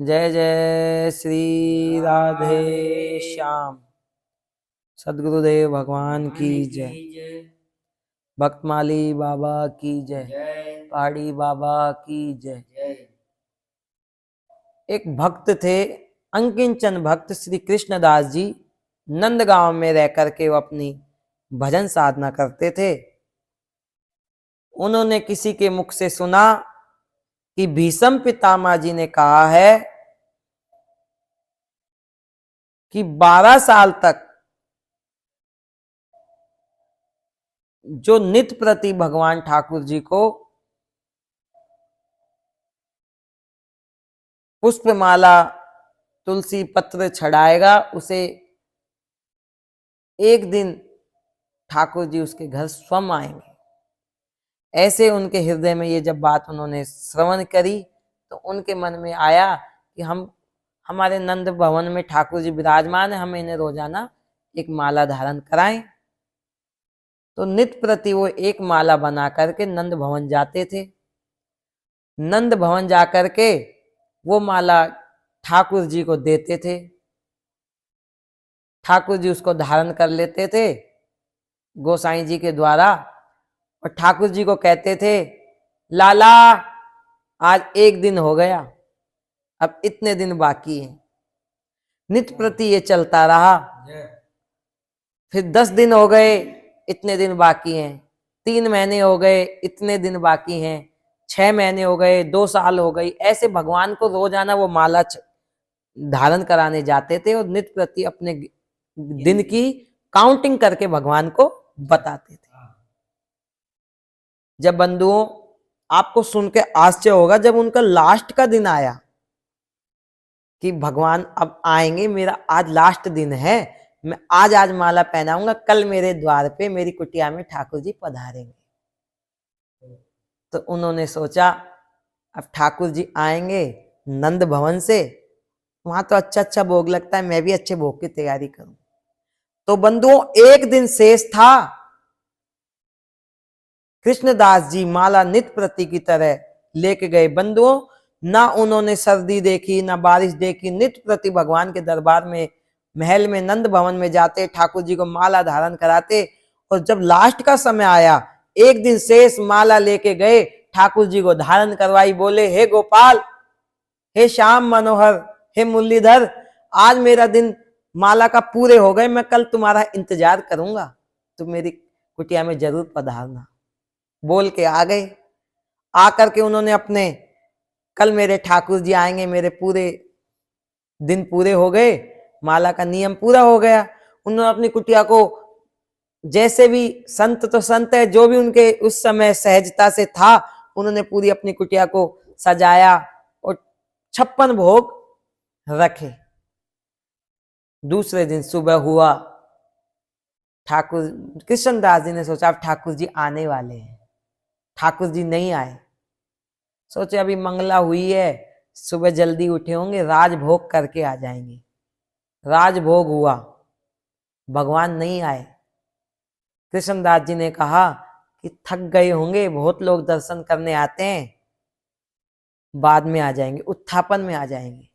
जय जय श्री राधे श्याम। सद्गुरुदेव भगवान की जय। भक्तमाली बाबा की जय। पहाड़ी बाबा की जय। एक भक्त थे, अंकिंचन भक्त श्री कृष्णदास जी। नंदगांव में रह करके वो अपनी भजन साधना करते थे। उन्होंने किसी के मुख से सुना कि भीष्म पितामह जी ने कहा है कि 12 साल तक जो नित्य प्रति भगवान ठाकुर जी को पुष्पमाला तुलसी पत्र चढ़ाएगा, उसे एक दिन ठाकुर जी उसके घर स्वयं आएंगे। ऐसे उनके हृदय में ये जब बात उन्होंने श्रवण करी तो उनके मन में आया कि हमारे नंद भवन में ठाकुर जी विराजमान है, हम इन्हें रोजाना एक माला धारण कराएं। तो नित्य प्रति वो एक माला बना करके नंद भवन जाते थे। नंद भवन जाकर के वो माला ठाकुर जी को देते थे। ठाकुर जी उसको धारण कर लेते थे गोसाई जी के द्वारा, और ठाकुर जी को कहते थे, लाला आज एक दिन हो गया, अब इतने दिन बाकी हैं। नित्य प्रति ये चलता रहा। फिर 10 दिन हो गए, इतने दिन बाकी हैं। 3 महीने हो गए, इतने दिन बाकी हैं। 6 महीने हो गए, 2 साल हो गई। ऐसे भगवान को रोजाना वो माला धारण कराने जाते थे और नित्य प्रति अपने दिन की काउंटिंग करके भगवान को बताते थे। जब बंधुओं, आपको सुन के आश्चर्य होगा, जब उनका लास्ट का दिन आया कि भगवान अब आएंगे, मेरा आज लास्ट दिन है, मैं आज माला पहनाऊंगा, कल मेरे द्वार पे मेरी कुटिया में ठाकुर जी पधारेंगे। तो उन्होंने सोचा अब ठाकुर जी आएंगे नंद भवन से, वहां तो अच्छा अच्छा भोग लगता है, मैं भी अच्छे भोग की तैयारी करूं। तो बंधुओं, एक दिन शेष था। कृष्णदास जी माला नित्य प्रति की तरह लेके गए। बंधुओं, ना उन्होंने सर्दी देखी ना बारिश देखी, नित्य प्रति भगवान के दरबार में, महल में, नंद भवन में जाते, ठाकुर जी को माला धारण कराते। और जब लास्ट का समय आया, एक दिन शेष माला लेके गए, ठाकुर जी को धारण करवाई, बोले, हे गोपाल, हे श्याम मनोहर, हे मुरलीधर, आज मेरा दिन माला का पूरे हो गए, मैं कल तुम्हारा इंतजार करूंगा, तुम मेरी कुटिया में जरूर पधारना। बोल के आ गए। आकर के उन्होंने अपने, कल मेरे ठाकुर जी आएंगे, मेरे पूरे दिन पूरे हो गए, माला का नियम पूरा हो गया। उन्होंने अपनी कुटिया को, जैसे भी संत तो संत है, जो भी उनके उस समय सहजता से था, उन्होंने पूरी अपनी कुटिया को सजाया और 56 भोग रखे। दूसरे दिन सुबह हुआ, ठाकुर कृष्णदास जी ने सोचा अब ठाकुर जी आने वाले हैं। ठाकुर जी नहीं आए। सोचे अभी मंगला हुई है, सुबह जल्दी उठे होंगे, राजभोग करके आ जाएंगे। राजभोग हुआ, भगवान नहीं आए। कृष्णदास जी ने कहा कि थक गए होंगे, बहुत लोग दर्शन करने आते हैं, बाद में आ जाएंगे, उत्थापन में आ जाएंगे।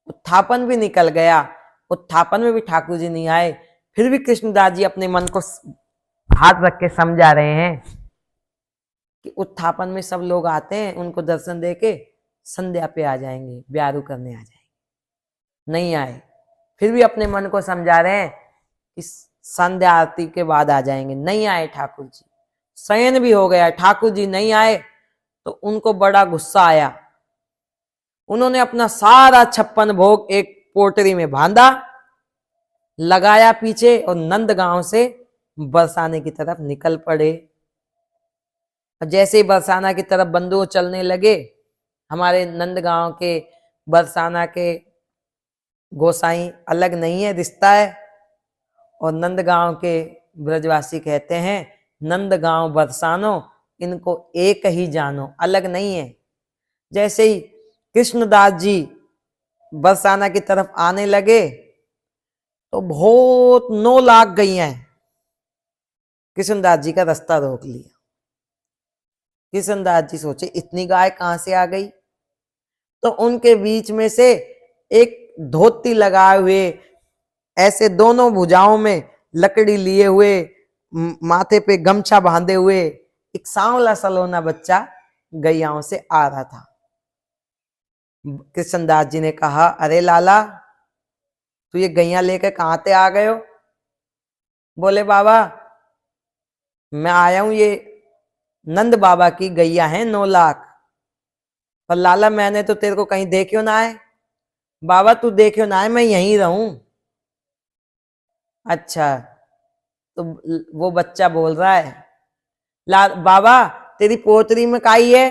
उत्थापन भी निकल गया, उत्थापन में भी ठाकुर जी नहीं आए। फिर भी कृष्णदास जी अपने मन को हाथ रख के समझा रहे हैं कि उत्थापन में सब लोग आते हैं, उनको दर्शन देके संध्या पे आ जाएंगे, ब्यारू करने आ जाएंगे। नहीं आए। फिर भी अपने मन को समझा रहे हैं कि संध्या आरती के बाद आ जाएंगे। नहीं आए ठाकुर जी। शयन भी हो गया, ठाकुर जी नहीं आए तो उनको बड़ा गुस्सा आया। उन्होंने अपना सारा 56 भोग एक पोटरी में बांधा, लगाया पीछे, और नंदगांव से बरसाने की तरफ निकल पड़े। जैसे ही बरसाना की तरफ बंधुओं चलने लगे, हमारे नंदगांव के बरसाना के गोसाई अलग नहीं है, रिश्ता है। और नंदगांव के ब्रजवासी कहते हैं, नंदगांव बरसानो, इनको एक ही जानो, अलग नहीं है। जैसे ही कृष्णदास जी बरसाना की तरफ आने लगे तो बहुत 9 लाख गैया कृष्णदास जी का रास्ता रोक लिया। कृष्णदास जी सोचे इतनी गाय कहां से आ गई, तो उनके बीच में से एक धोती लगाए हुए, ऐसे दोनों भुजाओं में लकड़ी लिए हुए, माथे पे गमछा बांधे हुए एक सांवला सलोना बच्चा गैयाओं से आ रहा था। कृष्णदास जी ने कहा, अरे लाला, तू ये गैया लेकर कहां से आ गए हो? बोले, बाबा मैं आया हूं, ये नंद बाबा की गैया है 9 लाख। पर लाला मैंने तो तेरे को कहीं देखियो ना है। बाबा तू देखियो ना है, मैं यहीं रहूं। अच्छा, तो वो बच्चा बोल रहा है, बाबा तेरी पोतरी में काई है?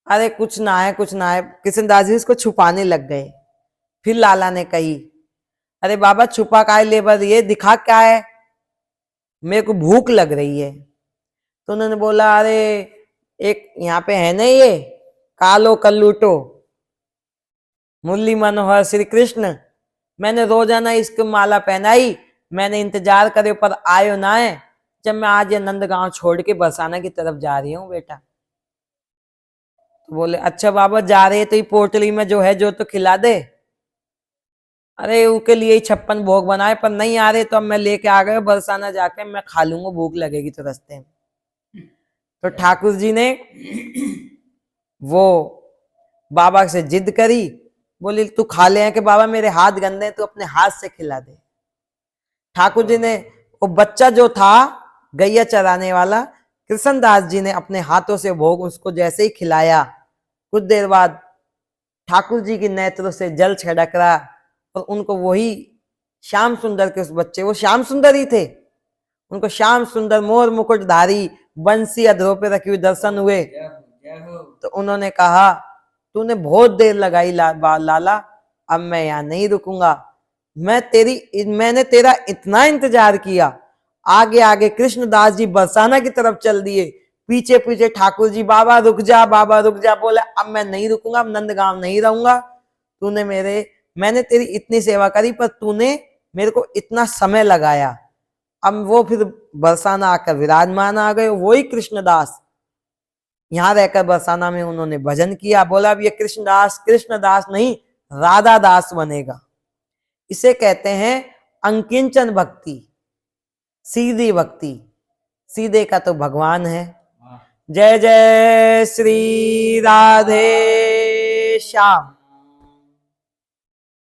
अरे कुछ ना है, कुछ ना है। कृष्णदास जी इसको छुपाने लग गए। फिर लाला ने कही, अरे बाबा छुपा काहे ले, बस ये दिखा क्या है? मेरे को भूख लग रही है। तो उन्होंने बोला, अरे एक यहाँ पे है ना ये कालो कल्लूटो मुरली मनोहर श्री कृष्ण, मैंने रोजाना इसको माला पहनाई, मैंने इंतजार करे पर आयो ना है। जब मैं आज ये नंदगांव छोड़ के बरसाना की तरफ जा रही हूँ बेटा। तो बोले, अच्छा बाबा जा रहे तो ये पोटली में जो है जो तो खिला दे। अरे उसके लिए 56 भोग बनाए, पर नहीं आ रहे तो अब मैं लेके आ गए बरसाना जाके, मैं खा लूंगा, भूख लगेगी तो रास्ते में। तो ठाकुर जी ने वो बाबा से जिद करी, बोली तू खा ले कि बाबा मेरे हाथ गंदे, तू अपने हाथ से खिला दे। ठाकुर जी ने वो बच्चा जो था गैया चराने वाला, कृष्णदास जी ने अपने हाथों से भोग उसको जैसे ही खिलाया, कुछ देर बाद ठाकुर जी की नेत्रों से जल छिड़क रहा और उनको वही श्याम सुंदर के उस बच्चे, वो श्याम सुंदर ही थे, उनको श्याम सुंदर मोर मुकुटधारी बंसी अधरों पे रखी हुई दर्शन हुए। तो उन्होंने कहा, तूने बहुत देर लगाई लाला, अब मैं यहां नहीं रुकूंगा। मैंने तेरा इतना इंतजार किया। आगे आगे कृष्णदास जी बरसाना की तरफ चल दिए, पीछे पीछे ठाकुर जी, बाबा रुक जा, बाबा रुक जा। बोले, अब मैं नहीं रुकूंगा, अब नंदगांव नहीं रहूंगा। मैंने तेरी इतनी सेवा करी, पर तूने मेरे को इतना समय लगाया। अब वो फिर बरसाना आकर विराजमान आ गए, वही कृष्णदास यहां रहकर बरसाना में उन्होंने भजन किया। बोला, अब ये कृष्णदास नहीं, राधा दास बनेगा। इसे कहते हैं अंकिंचन भक्ति, सीधी भक्ति। सीधे का तो भगवान है। जय जय श्री राधे श्याम।